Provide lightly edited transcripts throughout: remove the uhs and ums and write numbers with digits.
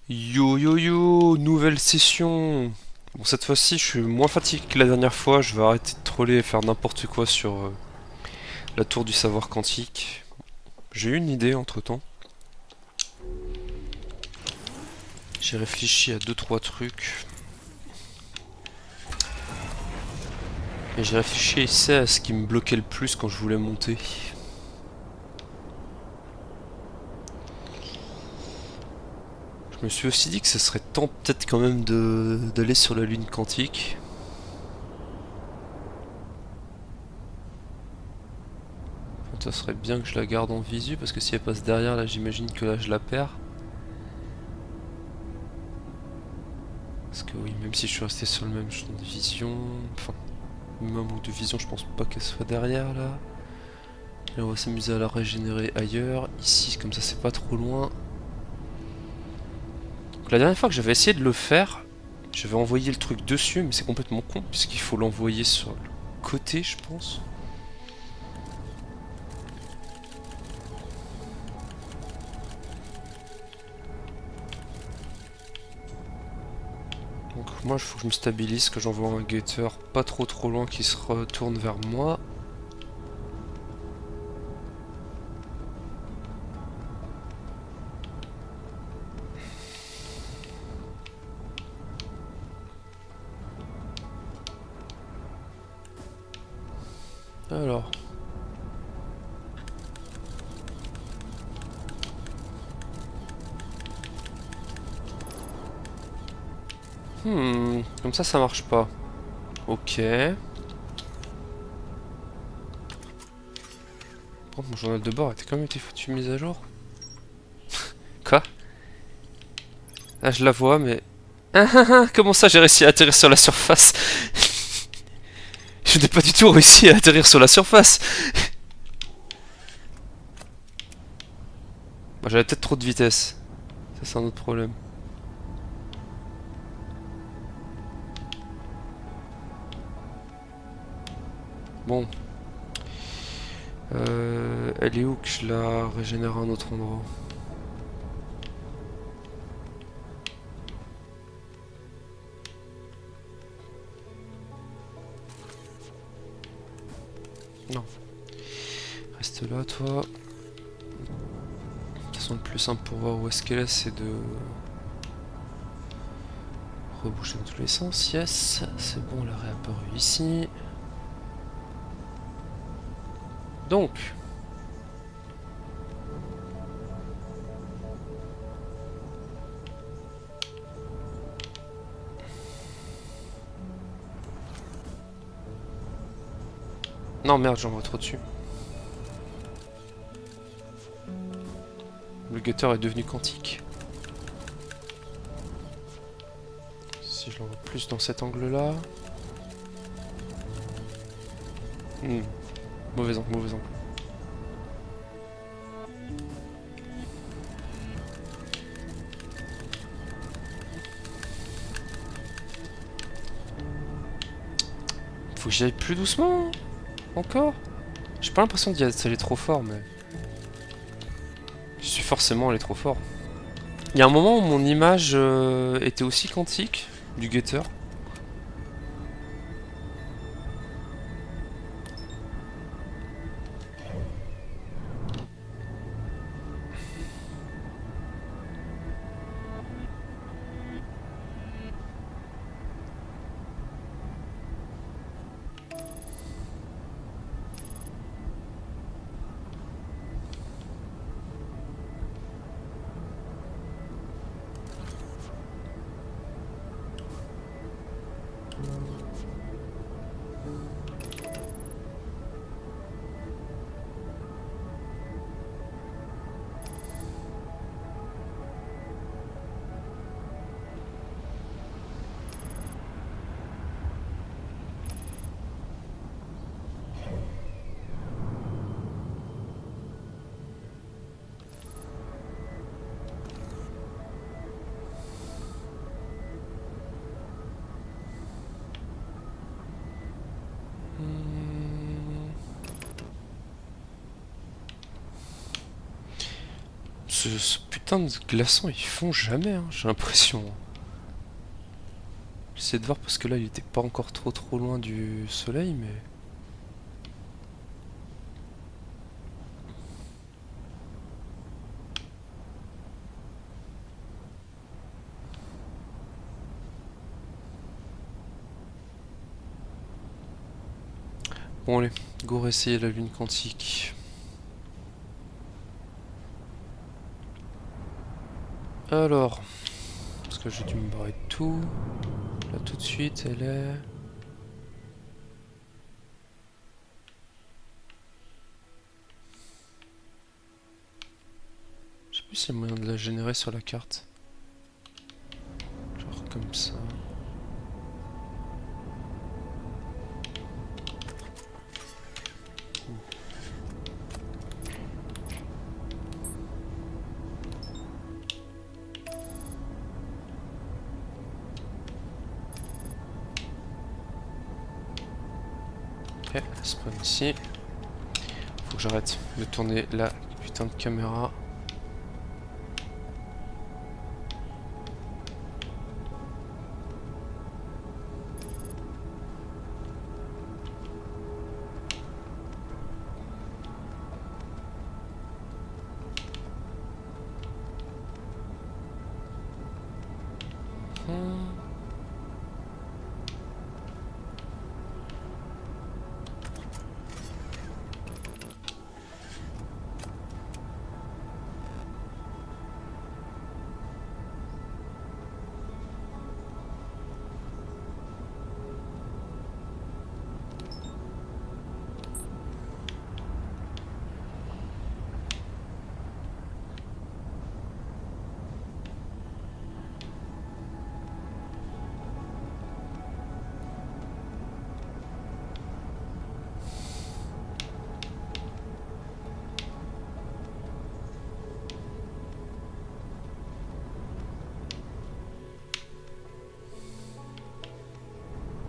Yo yo yo, nouvelle session. Bon, cette fois-ci, je suis moins fatigué que la dernière fois. Je vais arrêter de troller et faire n'importe quoi sur la tour du savoir quantique. J'ai eu une idée entre-temps. J'ai réfléchi à deux trois trucs. Et j'ai réfléchi ici à ce qui me bloquait le plus quand je voulais monter. Je me suis aussi dit que ce serait temps peut-être quand même d'aller sur la lune quantique. Bon, ça serait bien que je la garde en visu parce que si elle passe derrière là, j'imagine que là je la perds. Parce que oui, même si je suis resté sur le même champ de vision, enfin, même manque de vision, je pense pas qu'elle soit derrière là. Et on va s'amuser à la régénérer ailleurs. Ici, comme ça, c'est pas trop loin. Donc, la dernière fois que j'avais essayé de le faire, j'avais envoyé le truc dessus, mais c'est complètement con, puisqu'il faut l'envoyer sur le côté, je pense. Donc, moi, il faut que je me stabilise, que j'envoie un getter pas trop loin qui se retourne vers moi. Alors. Comme ça marche pas. Ok. Oh, mon journal de bord a quand même été foutu mise à jour. Quoi? Ah, je la vois, mais... Ah, ah, ah, comment ça j'ai réussi à atterrir sur la surface? Je n'ai pas du tout réussi à atterrir sur la surface. Bah, j'avais peut-être trop de vitesse. Ça, c'est un autre problème. Bon. Elle est où que je la régénère à un autre endroit? Non. Reste là, toi. De toute façon, le plus simple pour voir où est-ce qu'elle est, c'est de... reboucher dans tous les sens. Yes. C'est bon, elle a réapparu ici. Donc... Non, merde, j'en vois trop dessus. Le gutter est devenu quantique. Si je l'envoie plus dans cet angle-là... Mauvais angle, mauvais angle. Faut que j'y aille plus doucement. Encore. J'ai pas l'impression d'y aller trop fort, mais... Je suis forcément allé trop fort. Il y a un moment où mon image était aussi quantique, du getter. ce putain de glaçon, il fond jamais, hein, j'ai l'impression. J'essaie de voir parce que là, il était pas encore trop loin du soleil, mais... Bon allez, go réessayer la lune quantique. Alors, parce que j'ai dû me barrer de tout. Là tout de suite, elle est... Je sais plus s'il y a moyen de la générer sur la carte. Genre comme ça. Ok, elle spawn ici. Faut que j'arrête de tourner la putain de caméra.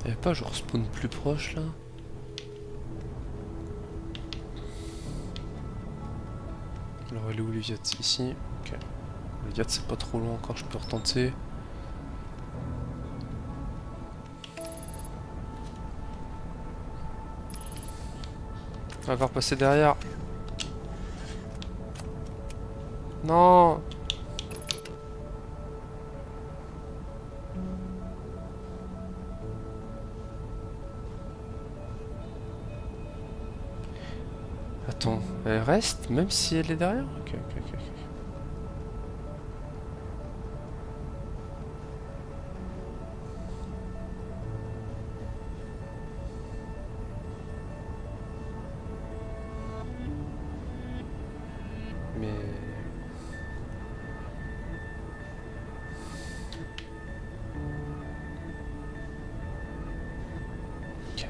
Y'avait pas genre spawn plus proche là? Alors elle est où les Yachts? Ici. Ok. Les Yachts c'est pas trop loin encore, je peux retenter. On va encore passer derrière. Non! Attends, elle reste même si elle est derrière? Ok, ok, ok. Mais... Ok.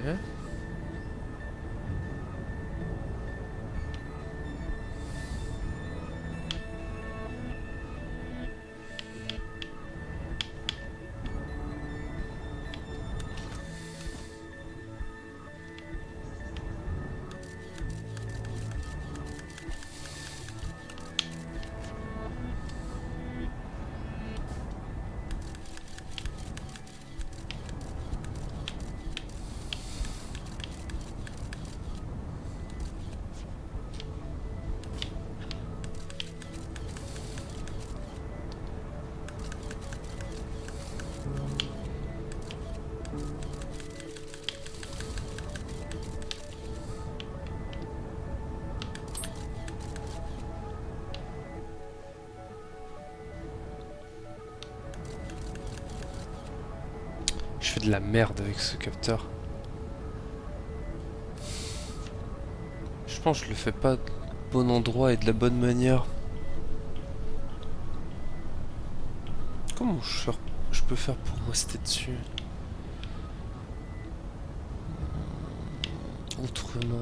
Je fais de la merde avec ce capteur. Je pense que je le fais pas du bon endroit et de la bonne manière. Comment je peux faire pour rester dessus? Autrement...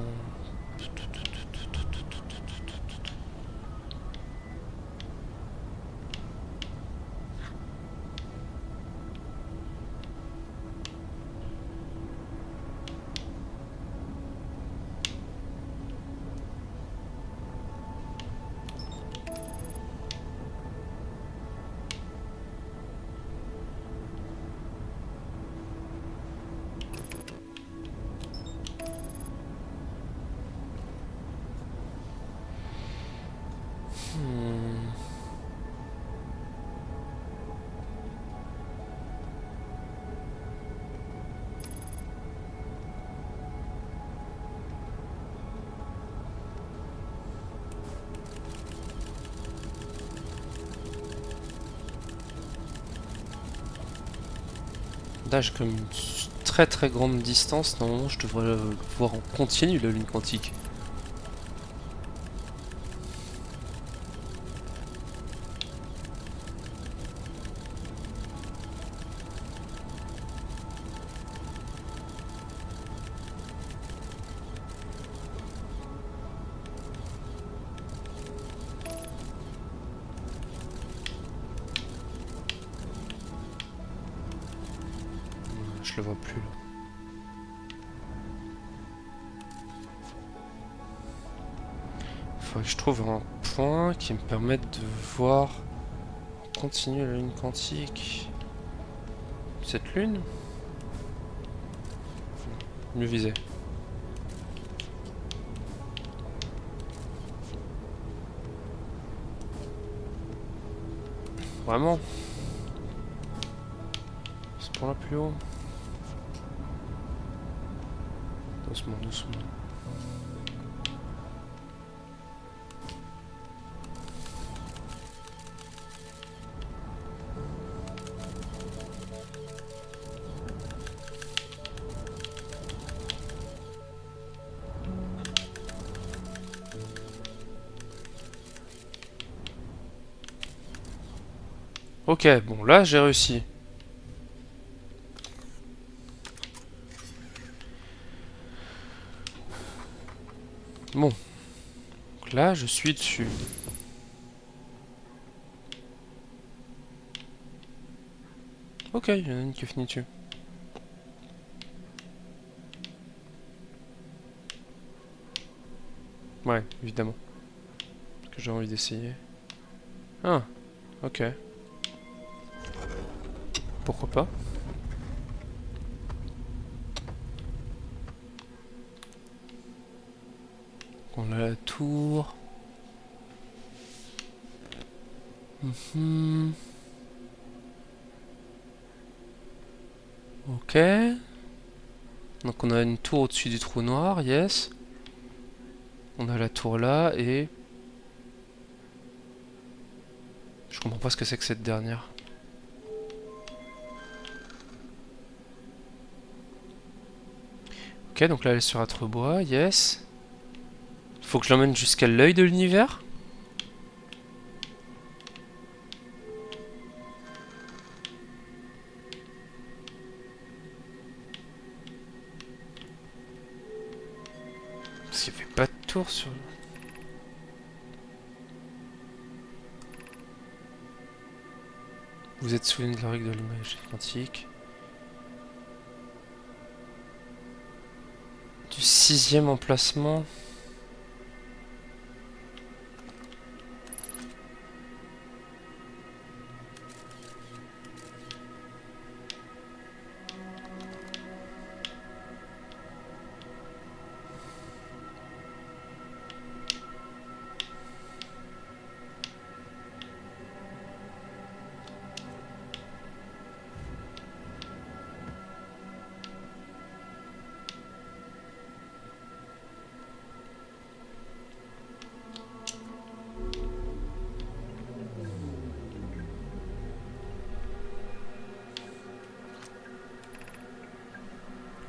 Là, j'ai comme une très très grande distance. Normalement, je devrais le voir en continu, la lune quantique. Je le vois plus là. Faudrait que je trouve un point qui me permette de voir en continu la lune quantique. Cette lune? Mieux visé. Vraiment? Ce point là plus haut? Doucement, doucement. Ok, bon là j'ai réussi. Bon. Donc là je suis dessus. Ok, il y en a une qui finit dessus. Ouais, évidemment. Parce que j'ai envie d'essayer. Ah, ok. Pourquoi pas? On a la tour. Ok. Donc on a une tour au-dessus du trou noir, yes. On a la tour là et... Je comprends pas ce que c'est que cette dernière. Ok, donc là elle est sur Atrebois, yes. Faut que je l'emmène jusqu'à l'œil de l'univers? Parce qu'il n'y avait pas de tour sur... Vous êtes souvenu de la règle de l'image quantique. Du 6e emplacement.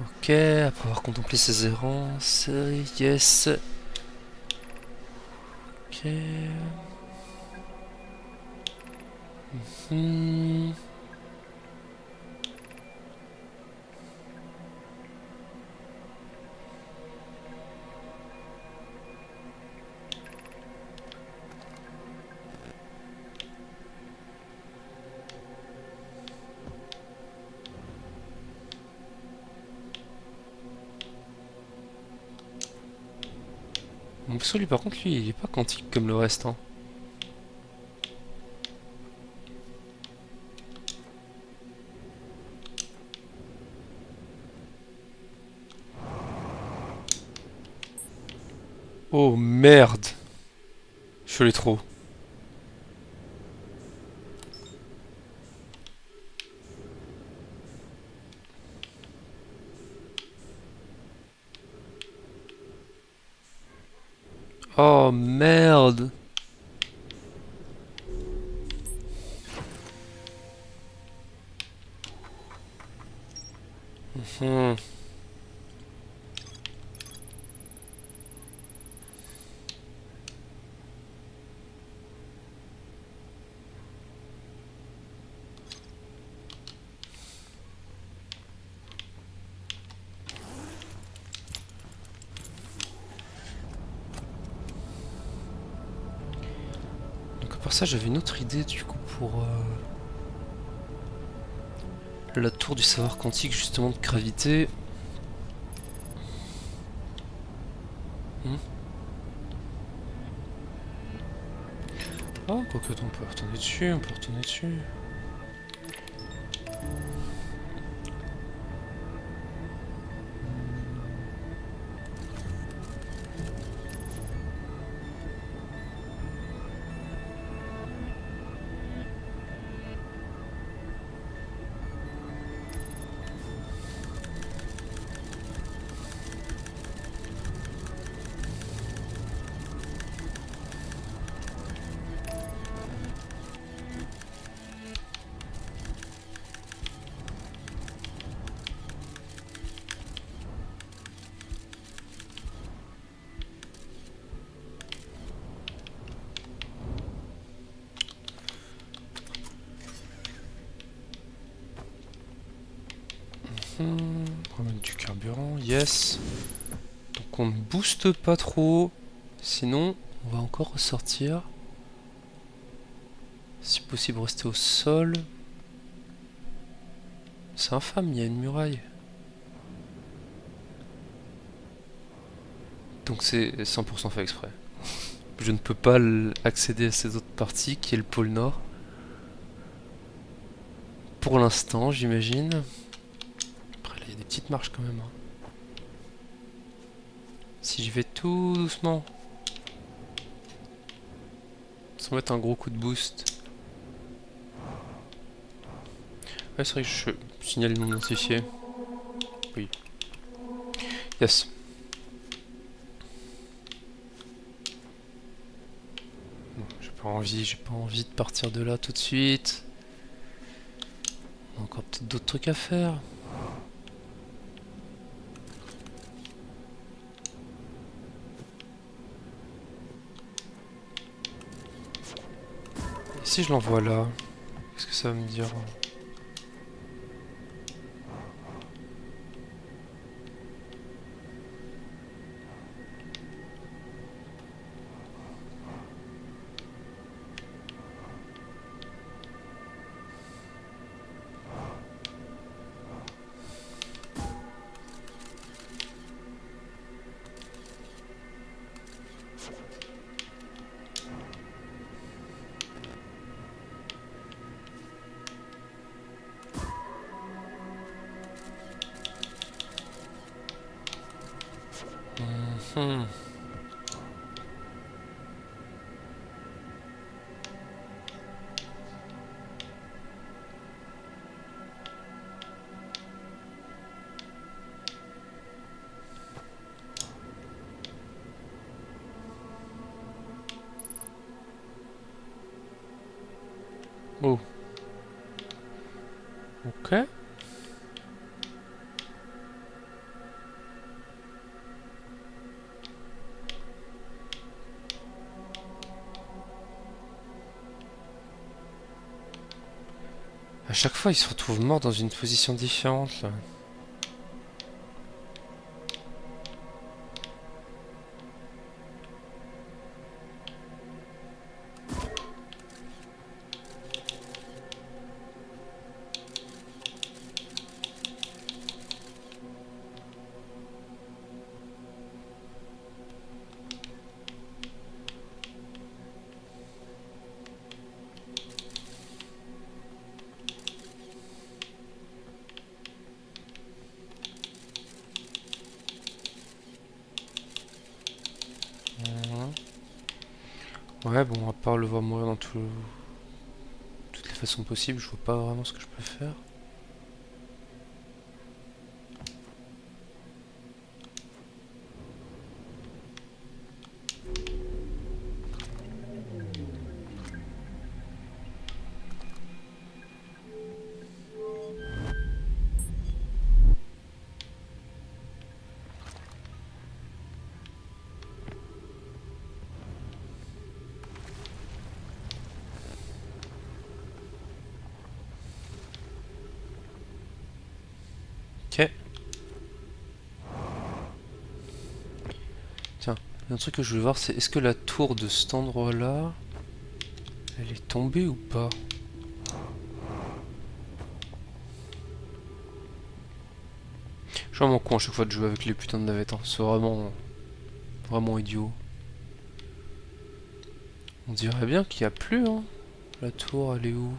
Ok, après avoir contemplé ses errances, yes. Ok. Hmm. Mon vaisseau, lui, par contre, lui, il est pas quantique comme le reste, hein. Oh merde! Je suis allé trop. Oh merde! Hmm. Donc à part ça, j'avais une autre idée du coup pour la tour du savoir quantique justement de gravité. Hmm. Ah, quoique, on peut retourner dessus, on peut retourner dessus. Remettre du carburant, yes. Donc on ne booste pas trop, sinon on va encore ressortir. Si possible rester au sol. C'est infâme, il y a une muraille. Donc c'est 100% fait exprès. Je ne peux pas accéder à cette autre partie qui est le pôle nord. Pour l'instant, j'imagine. Après, là, il y a des petites marches quand même. Hein. Si j'y vais tout doucement, sans mettre un gros coup de boost. Ouais, c'est vrai que je signale non identifié. Oui. Yes. Bon, j'ai pas envie de partir de là tout de suite. On a encore peut-être d'autres trucs à faire. Et si je l'envoie là, qu'est-ce que ça va me dire? Hmm. Oh. Ok. À chaque fois, il se retrouve mort dans une position différente là. Ouais, bon, à part le voir mourir dans toutes les façons possibles, je vois pas vraiment ce que je peux faire. Un truc que je voulais voir, c'est est-ce que la tour de cet endroit-là, elle est tombée ou pas? Je suis vraiment con à chaque fois de jouer avec les putains de navettes, hein. C'est vraiment, vraiment idiot. On dirait bien qu'il y a plus, hein. La tour, elle est où?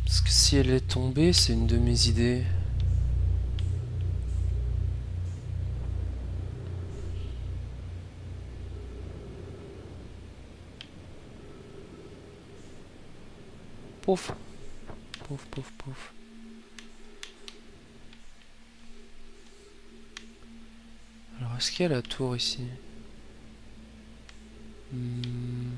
Parce que si elle est tombée, c'est une de mes idées. Pouf, pouf, pouf, pouf. Alors, est-ce qu'il y a la tour ici? Hmm.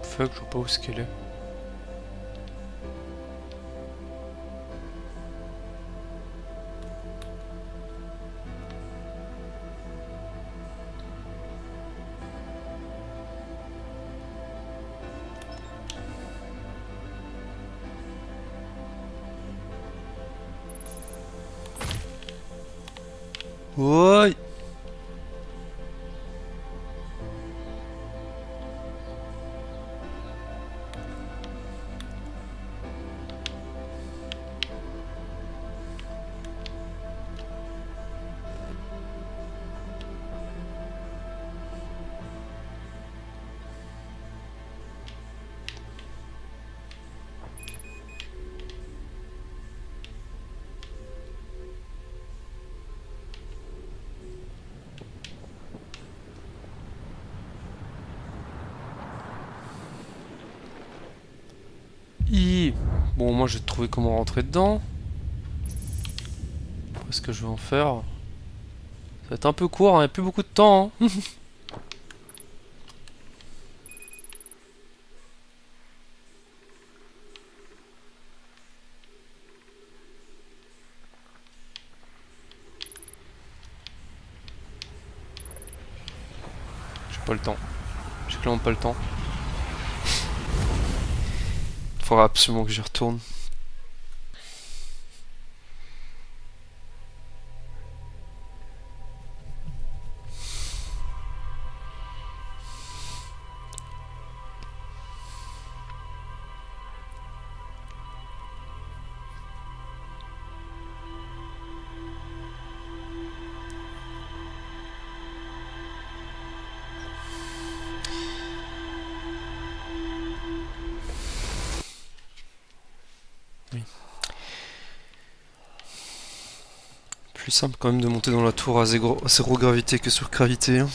Fuck, je vois pas où est-ce qu'elle est. Ouais. Bon, moi j'ai trouvé comment rentrer dedans. Qu'est-ce que je vais en faire? Ça va être un peu court, il n'y a plus beaucoup de temps, hein. J'ai pas le temps. J'ai clairement pas le temps. Faudra absolument que j'y retourne. Oui. Plus simple quand même de monter dans la tour à zéro gravité que sur gravité, hein.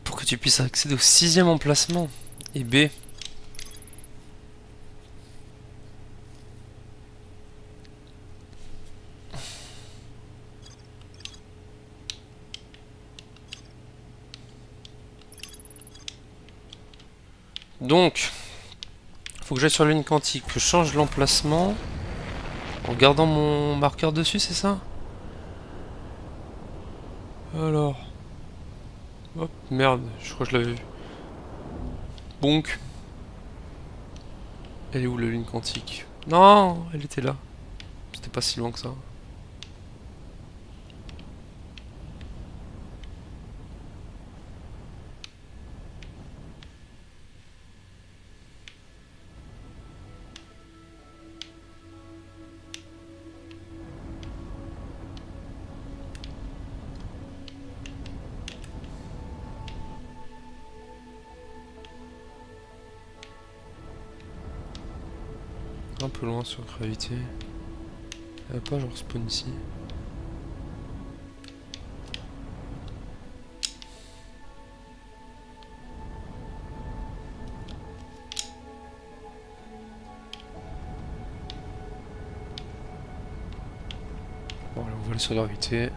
Pour que tu puisses accéder au 6ème emplacement. Et B. Donc, faut que j'aille sur la ligne quantique, que je change l'emplacement en gardant mon marqueur dessus, c'est ça? Alors. Hop, merde, je crois que je l'avais vu. Bonk. Elle est où la ligne quantique? Non, elle était là. C'était pas si loin que ça. Un peu loin sur gravité. Pas genre spawn ici. Bon, allez, on va aller sur gravité.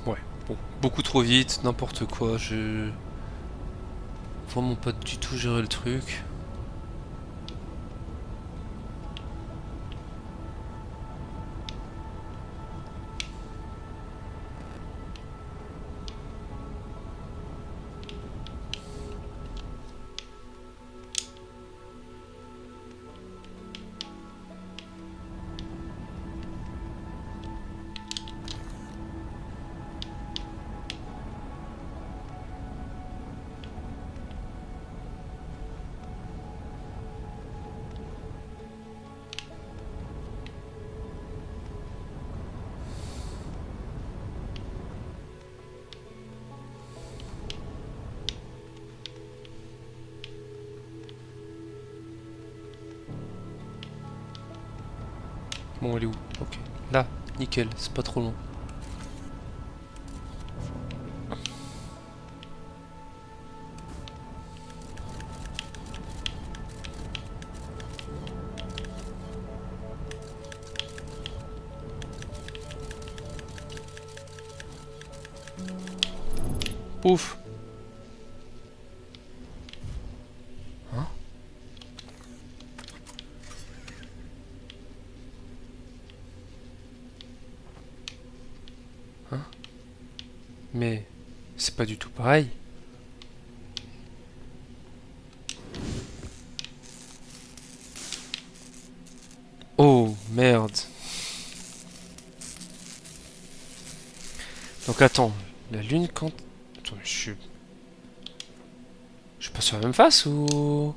Ouais, bon, beaucoup trop vite, n'importe quoi, j'ai vraiment pas du tout géré le truc. Bon, elle est où? Ok. Là, nickel, c'est pas trop long. Ouf. Hein? Hein? Mais c'est pas du tout pareil. Oh, merde. Donc attends, la lune quand... Attends, je suis... Je suis pas sur la même face ou...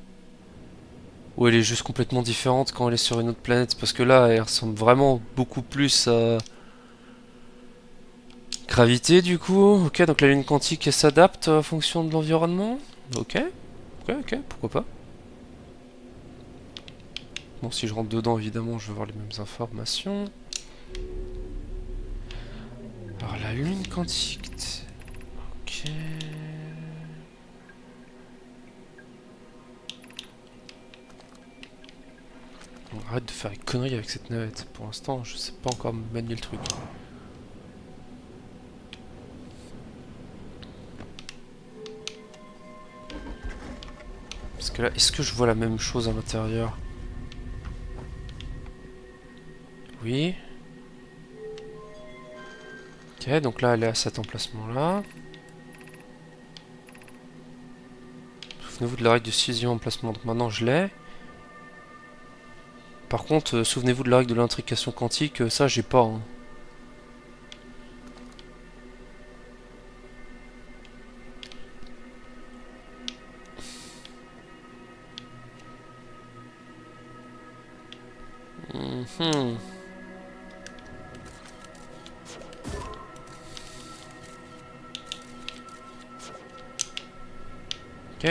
Ou elle est juste complètement différente quand elle est sur une autre planète? Parce que là, elle ressemble vraiment beaucoup plus à... Gravité du coup. Ok, donc la lune quantique elle s'adapte en fonction de l'environnement. Ok, ok, pourquoi pas. Bon, si je rentre dedans, évidemment, je vais voir les mêmes informations. Alors la lune quantique... Ok... Bon, arrête de faire les conneries avec cette navette. Pour l'instant, je sais pas encore manier le truc. Parce que là, est-ce que je vois la même chose à l'intérieur? Oui. Ok, donc là, elle est à cet emplacement-là. Souvenez-vous de la règle de 6e emplacement. Donc maintenant, je l'ai. Par contre, souvenez-vous de la règle de l'intrication quantique. Ça, j'ai pas. Hein. Mhm. Ok.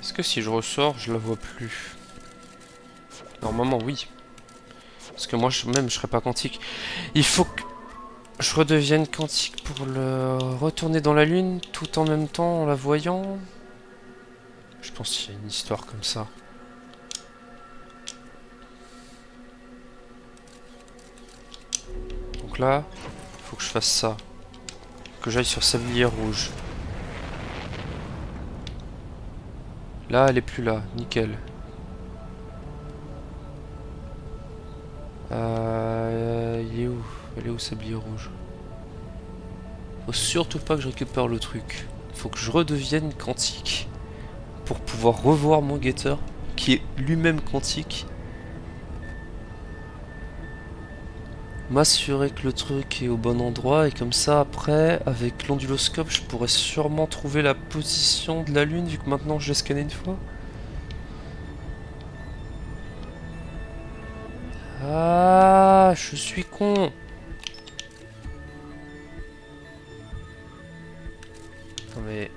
Est-ce que si je ressors, je la vois plus? Normalement, oui. Parce que moi, même, je serais pas quantique. Il faut que je redevienne quantique pour le retourner dans la lune tout en même temps en la voyant. Je pense qu'il y a une histoire comme ça. Donc là, il faut que je fasse ça. Que j'aille sur Sablier Rouge. Là, elle est plus là. Nickel. Il est où? Elle est où, Sablier Rouge? Faut surtout pas que je récupère le truc. Faut que je redevienne quantique. Pour pouvoir revoir mon guetteur, qui est lui-même quantique. m'assurer que le truc est au bon endroit, et comme ça après, avec l'onduloscope, je pourrais sûrement trouver la position de la lune, vu que maintenant je l'ai scanné une fois. Ah, je suis con. Non mais...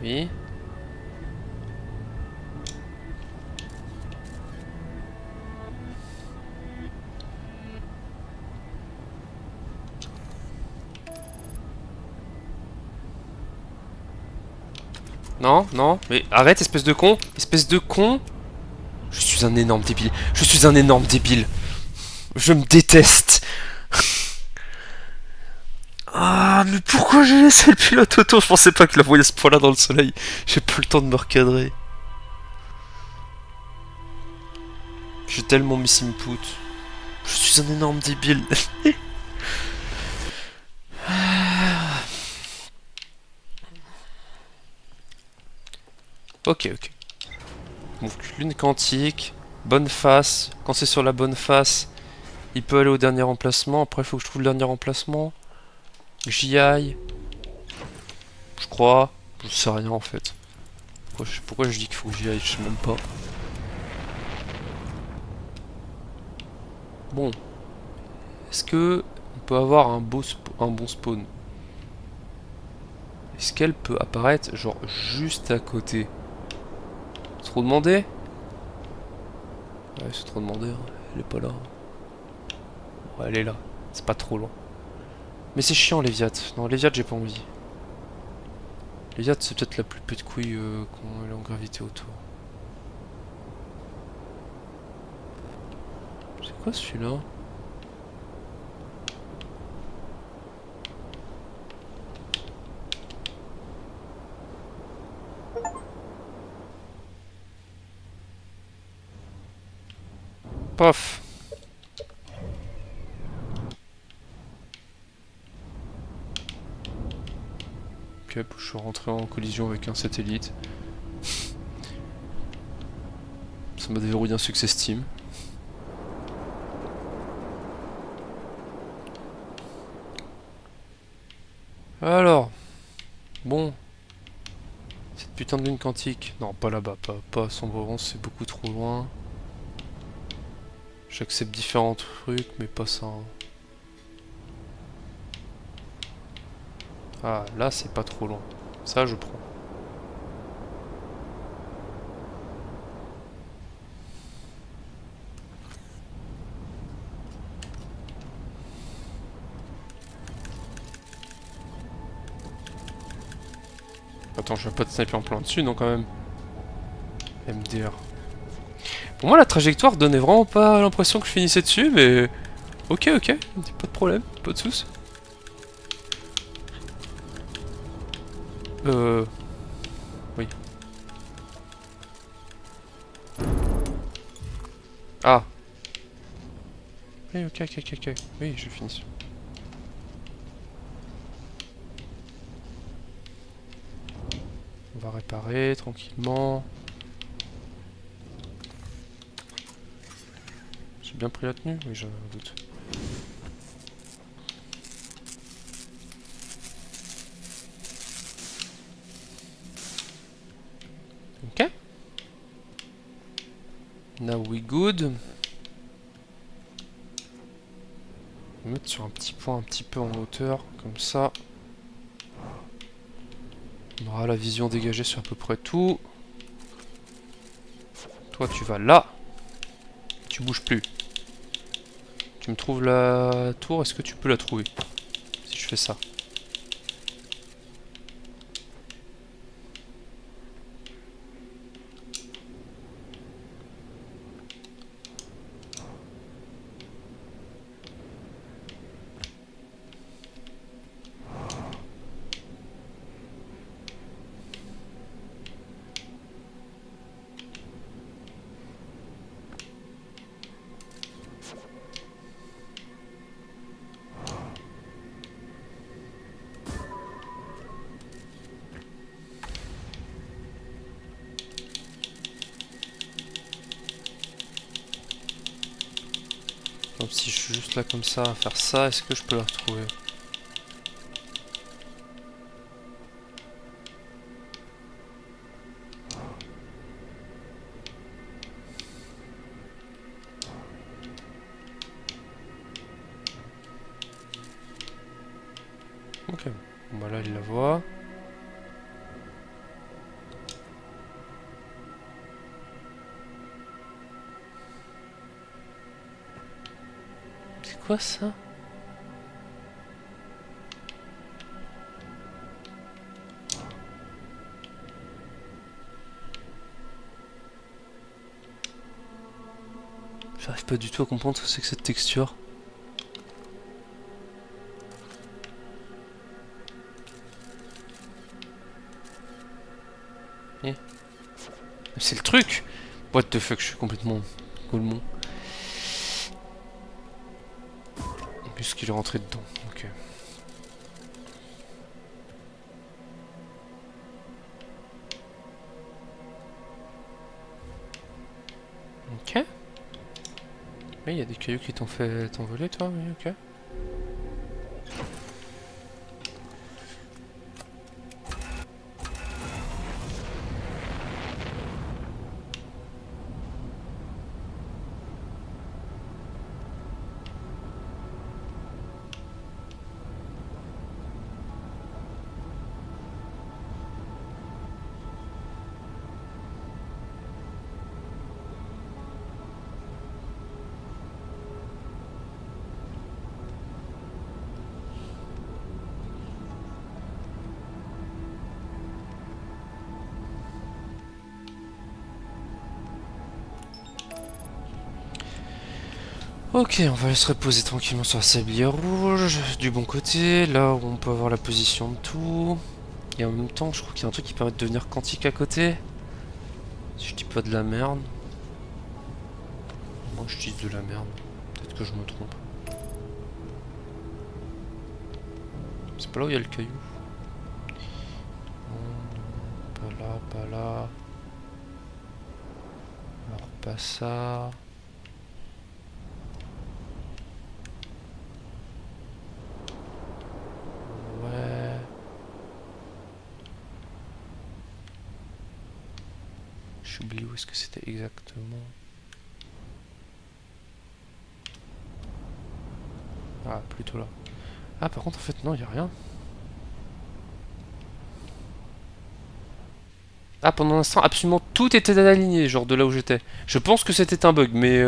Oui. Non, non, mais arrête, espèce de con. Espèce de con. Je suis un énorme débile. Je suis un énorme débile. Je me déteste. Ah, mais pourquoi j'ai laissé le pilote auto? Je pensais pas qu'il la voyait ce point-là dans le soleil. J'ai pas le temps de me recadrer. J'ai tellement mis input. Je suis un énorme débile. Ok, ok. Donc, lune quantique, bonne face. Quand c'est sur la bonne face, il peut aller au dernier emplacement. Après, il faut que je trouve le dernier emplacement. J'y aille. Je crois. Je sais rien en fait. Pourquoi je dis qu'il faut que j'y aille? Je sais même pas. Bon. Est-ce que on peut avoir un bon spawn? Est-ce qu'elle peut apparaître genre juste à côté? Trop demandé? Ouais, c'est trop demandé. Hein. Elle est pas là. Ouais, elle est là. C'est pas trop loin. Mais c'est chiant, Léviat. Non, Léviat, j'ai pas envie. Léviat, c'est peut-être la plus petite couille qu'on ait en gravité autour. C'est quoi celui-là? Paf! Ok, je suis rentré en collision avec un satellite. Ça m'a déverrouillé un succès Steam. Alors, bon, cette putain de lune quantique. Non, pas là-bas, pas à Sombrerons, c'est beaucoup trop loin. J'accepte différents trucs, mais pas ça. Hein. Ah, là, c'est pas trop loin. Ça, je prends. Attends, je vais pas de sniper en plein dessus, non, quand même. MDR. Pour moi, la trajectoire donnait vraiment pas l'impression que je finissais dessus, mais... Ok, ok, pas de problème, pas de soucis. Oui. Ah. Oui, ok, ok, ok, ok. Oui, je finis. On va réparer tranquillement. J'ai bien pris la tenue? Oui, j'en ai un doute. Ok. Now we good. On va mettre sur un petit point un petit peu en hauteur, comme ça. On aura la vision dégagée sur à peu près tout. Toi, tu vas là. Tu bouges plus. Tu me trouves la tour, est-ce que tu peux la trouver? Si je fais ça. Donc si je suis juste là comme ça à faire ça, est-ce que je peux la retrouver? Ok, bon bah là il la voit. C'est quoi ça? J'arrive pas du tout à comprendre ce que c'est que cette texture. Eh. C'est le truc! What the fuck, je suis complètement golemon. Puisqu'il est rentré dedans, ok. Ok. Oui, il y a des cailloux qui t'ont fait t'envoler, toi, oui, ok. Ok, on va se reposer tranquillement sur la sablière rouge, du bon côté, là où on peut avoir la position de tout. Et en même temps, je crois qu'il y a un truc qui permet de devenir quantique à côté. Si je dis pas de la merde. Moi je dis de la merde. Peut-être que je me trompe. C'est pas là où il y a le caillou. Non, pas là, pas là. Alors pas ça. Ouais. J'oublie où est-ce que c'était exactement. Ah, plutôt là. Ah, par contre, en fait, non, il y a rien. Ah, pendant l'instant, absolument tout était aligné, genre de là où j'étais. Je pense que c'était un bug, mais...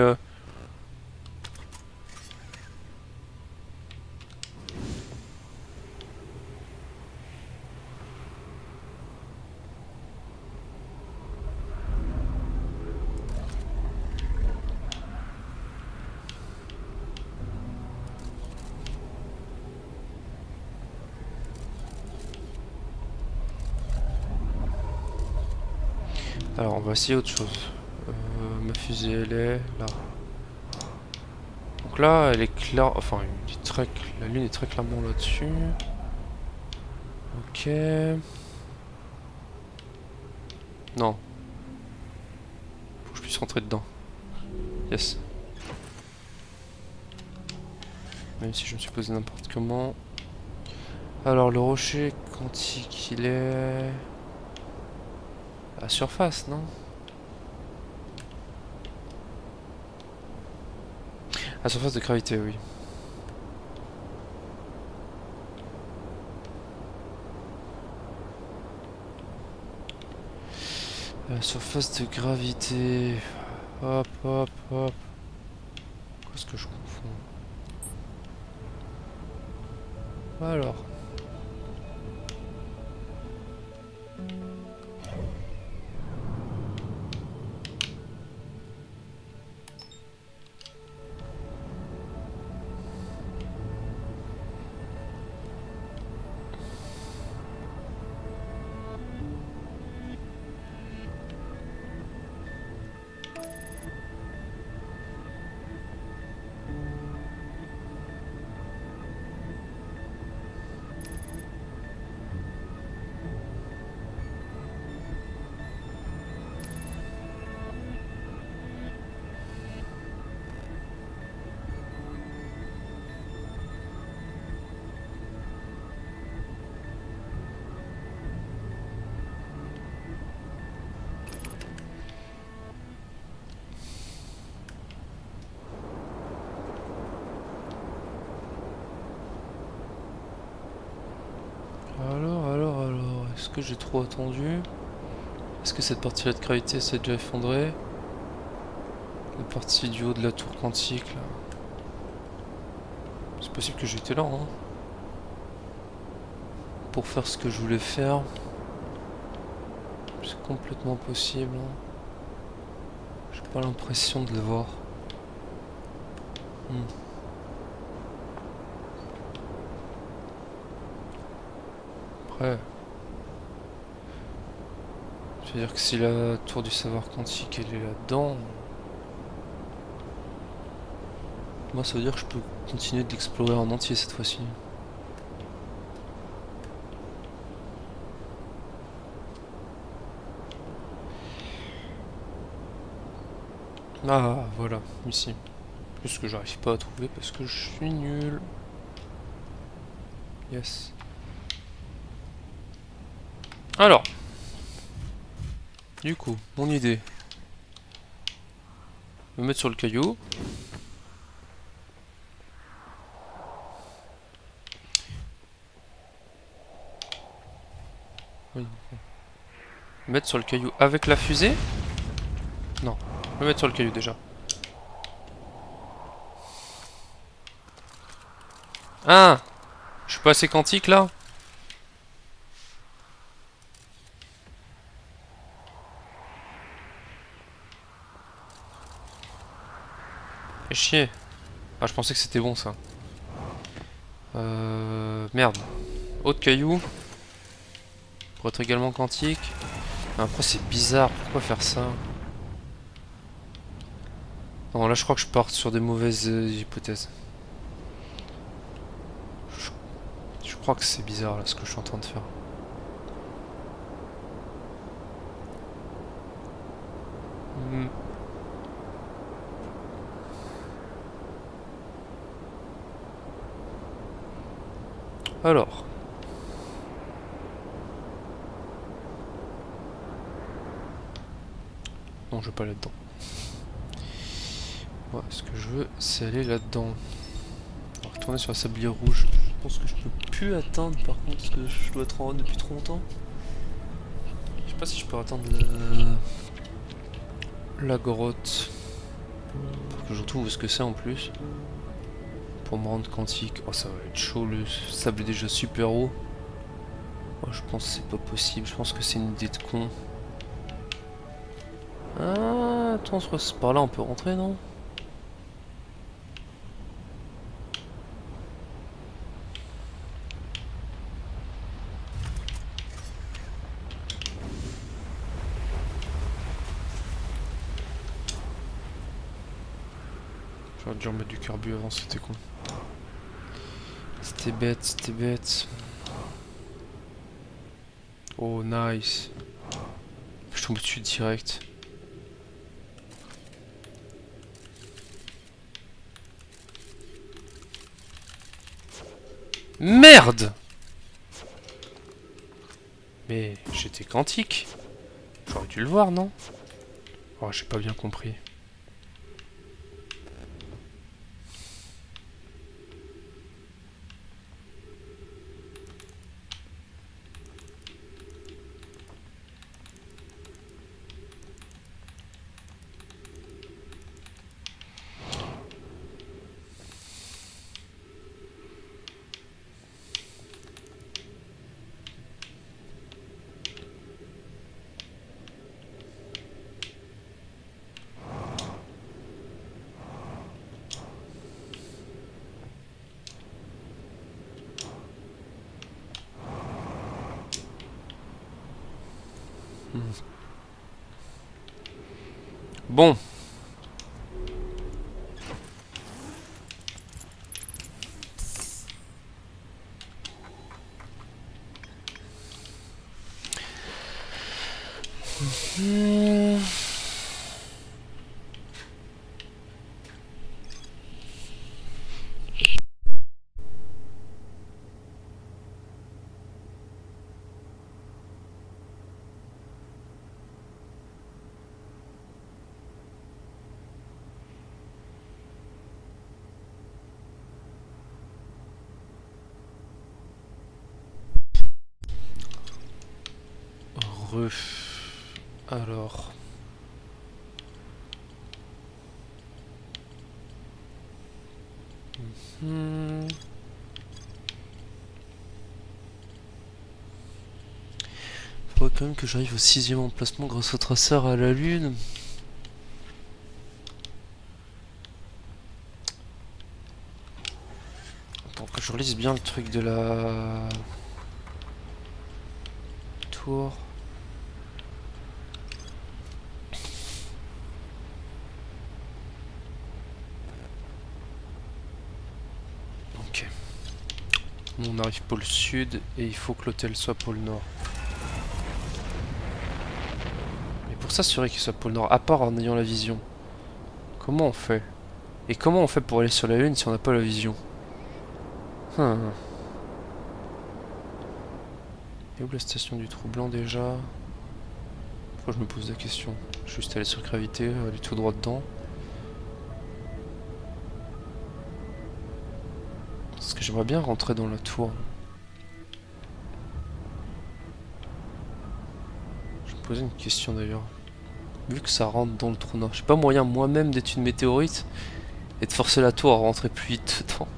Alors, on va essayer autre chose. Ma fusée, elle est là. Donc là, elle est claire... Enfin, la lune est très clairement là-dessus. Ok... Non. Faut que je puisse rentrer dedans. Yes. Même si je me suis posé n'importe comment. Alors, le rocher quantique, il est... à la surface, non? À la surface de gravité, oui. À la surface de gravité... Hop, hop, hop. Qu'est-ce que je confonds? Alors... que j'ai trop attendu? Est-ce que cette partie-là de gravité s'est déjà effondrée? La partie du haut de la tour quantique là. C'est possible que j'étais là, hein, pour faire ce que je voulais faire. C'est complètement possible. Hein. J'ai pas l'impression de le voir. Après, je veux dire que si la tour du savoir quantique elle est là-dedans, moi ça veut dire que je peux continuer de l'explorer en entier cette fois-ci. Ah voilà, ici. Plus que j'arrive pas à trouver parce que je suis nul. Yes. Alors, du coup, mon idée. Me mettre sur le caillou. Oui. Me mettre sur le caillou avec la fusée. Non, me mettre sur le caillou déjà. Ah, je suis pas assez quantique là. Fais chier. Ah, je pensais que c'était bon ça. Merde. Autre caillou. Pour être également quantique. Après, c'est bizarre. Pourquoi faire ça? Non, là, je crois que je pars sur des mauvaises hypothèses. Je crois que c'est bizarre là ce que je suis en train de faire. Alors. Non, je vais pas là-dedans. Moi, ce que je veux, c'est aller là-dedans. On va retourner sur la sablière rouge. Je pense que je peux plus atteindre par contre, parce que je dois être en haut depuis trop longtemps. Je sais pas si je peux atteindre la grotte. Faut que je retrouve ce que c'est en plus. Pour me rendre quantique. Oh, ça va être chaud, le sable est déjà super haut. Oh, je pense que c'est pas possible, je pense que c'est une idée de con. Ah, attends, par là on peut rentrer, non? J'aurais dû remettre du carbu avant, c'était con. C'était bête, c'était bête. Oh, nice. Je tombe dessus direct. Merde! Mais j'étais quantique. J'aurais dû le voir, non? Oh, j'ai pas bien compris. Bon. heureux. Alors... Hmm. Faudrait quand même que j'arrive au 6ème emplacement grâce au traceur à la lune. Pour que je relise bien le truc de la... tour. Ok. On arrive pôle sud et il faut que l'hôtel soit pôle nord. Mais pour s'assurer qu'il soit pôle nord, à part en ayant la vision, comment on fait? Et comment on fait pour aller sur la lune si on n'a pas la vision? Et où la station du Trou Blanc déjà? Pourquoi je me pose la question? Juste aller sur gravité, aller tout droit dedans. Parce que j'aimerais bien rentrer dans la tour. Je me posais une question d'ailleurs. Vu que ça rentre dans le trou nord, j'ai pas moyen moi-même d'être une météorite et de forcer la tour à rentrer plus vite dedans.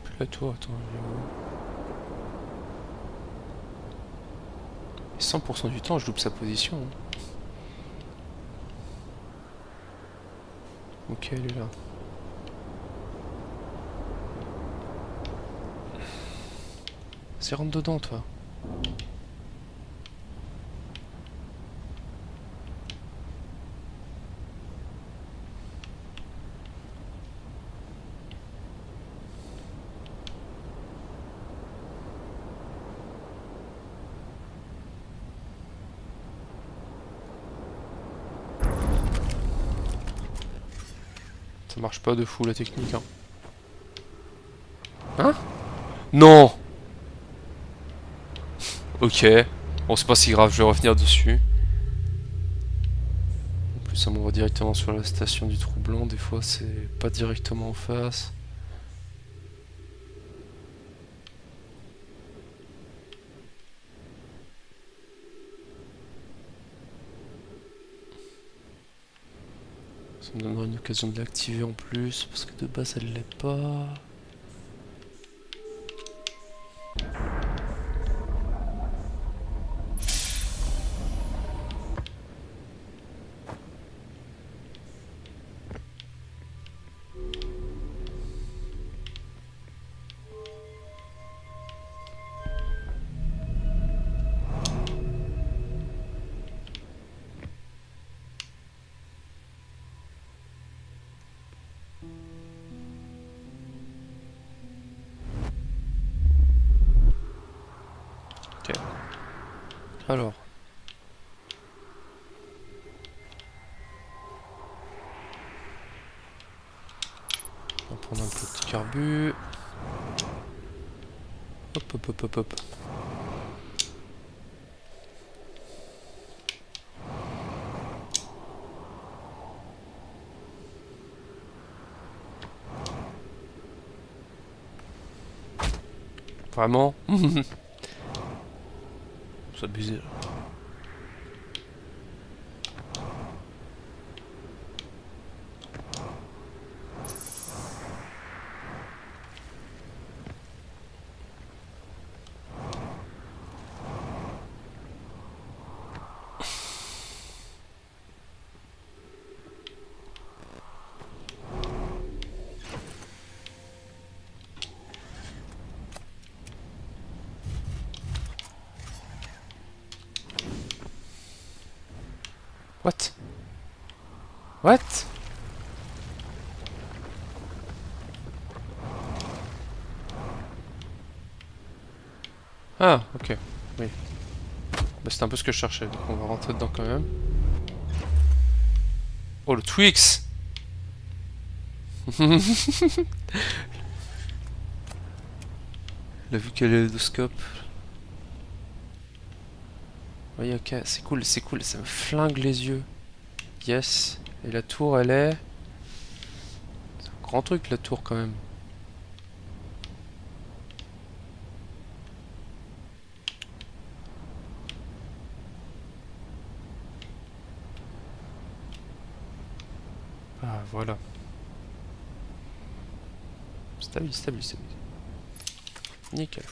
Plus la tour, attends, elle est où? Et 100% du temps, je loupe sa position. Hein. Ok, elle est là. C'est rentre dedans, toi. Ça marche pas de fou la technique, hein. Hein? Non! Ok. Bon, c'est pas si grave, je vais revenir dessus. En plus, ça m'envoie directement sur la station du Trou Blanc. Des fois, c'est pas directement en face. Ça me donnera une occasion de l'activer en plus, parce que de base, elle l'est pas. Ok. Alors. On va prendre un peu de carbu. Hop, hop, hop, hop, hop. Vraiment? C'est abusé là. What? What? Ah, ok. Oui. Bah, c'était un peu ce que je cherchais, donc on va rentrer dedans quand même. Oh, le Twix. Il a vu kaléidoscope. Oui, ok, c'est cool, ça me flingue les yeux. Yes. Et la tour, elle est... C'est un grand truc, la tour, quand même. Ah, voilà. Stabilise, stabilise, stabilise. Nickel.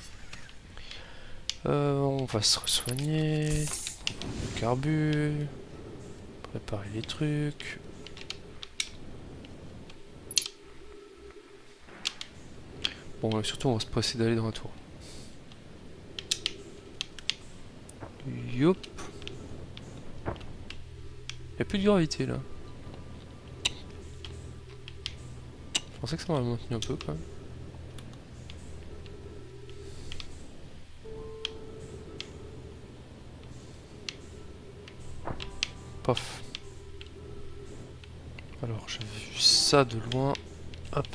On va se soigner. Le carbu. Préparer les trucs. Bon, surtout, on va se presser d'aller dans la tour. Youp. Y'a plus de gravité, là. Je pensais que ça m'aurait maintenu un peu, quand même. Paf. Alors, j'avais vu ça de loin. Hop.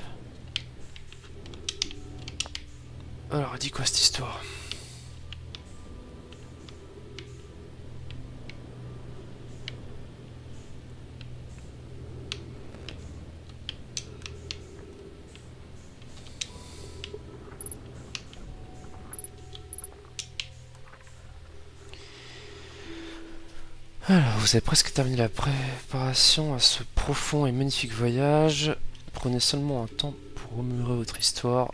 Alors, dis quoi cette histoire? Alors, vous avez presque terminé la préparation à ce profond et magnifique voyage. Prenez seulement un temps pour remémorer votre histoire.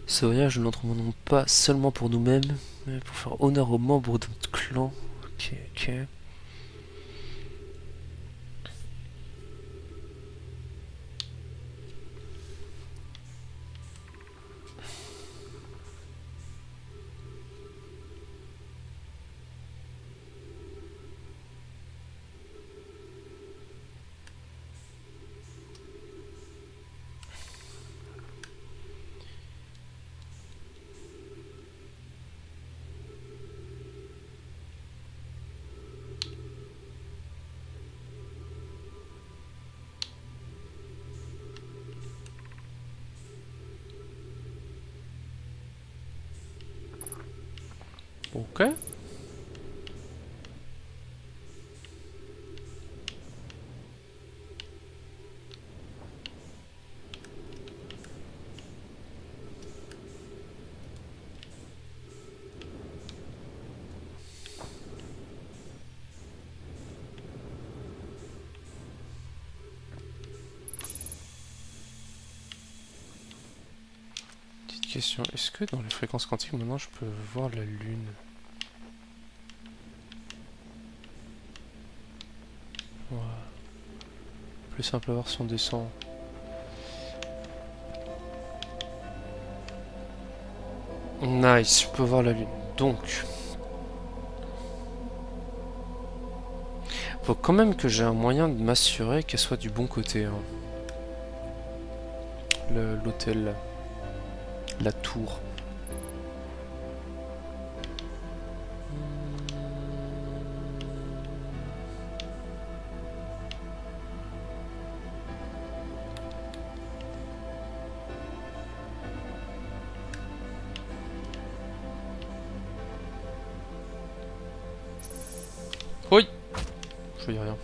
Ce voyage, nous l'entreprenons pas seulement pour nous-mêmes, mais pour faire honneur aux membres de notre clan. Ok, ok. Ok. Petite question, est-ce que dans les fréquences quantiques, maintenant, je peux voir la Lune? Ouais. Plus simple à voir si on descend. Nice, je peux voir la Lune. Donc, faut quand même que j'ai un moyen de m'assurer qu'elle soit du bon côté, hein. L'hôtel, la tour. Oui, je voyais rien.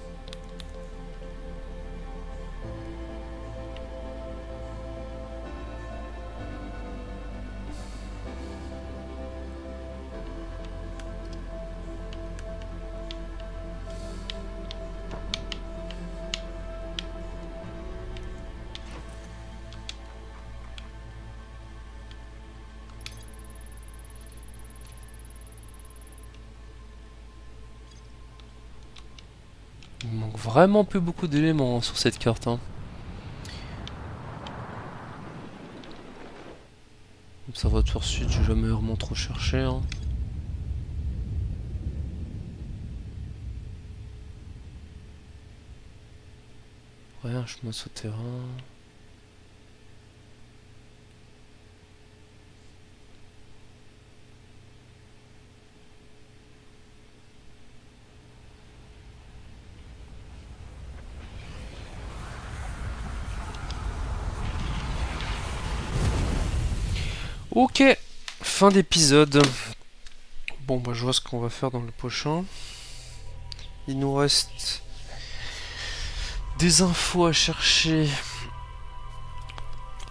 Il manque vraiment plus beaucoup d'éléments, hein, sur cette carte, hein. Observatoire sud, j'ai jamais vraiment trop cherché, hein. Rien, chemin souterrain. Ok, fin d'épisode. Bon, bah je vois ce qu'on va faire dans le prochain. Il nous reste des infos à chercher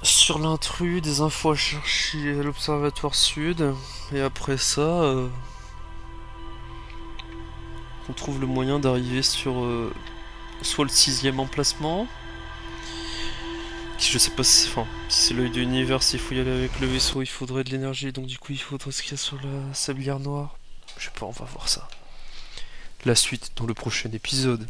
sur l'intrus, des infos à chercher à l'Observatoire Sud. Et après ça, on trouve le moyen d'arriver sur soit le 6ème emplacement. Qui je sais pas si, enfin, si c'est l'œil de l'univers, s'il faut y aller avec le vaisseau, il faudrait de l'énergie. Donc du coup, il faudrait ce qu'il y a sur la sablière noire. Je sais pas, on va voir ça. La suite dans le prochain épisode.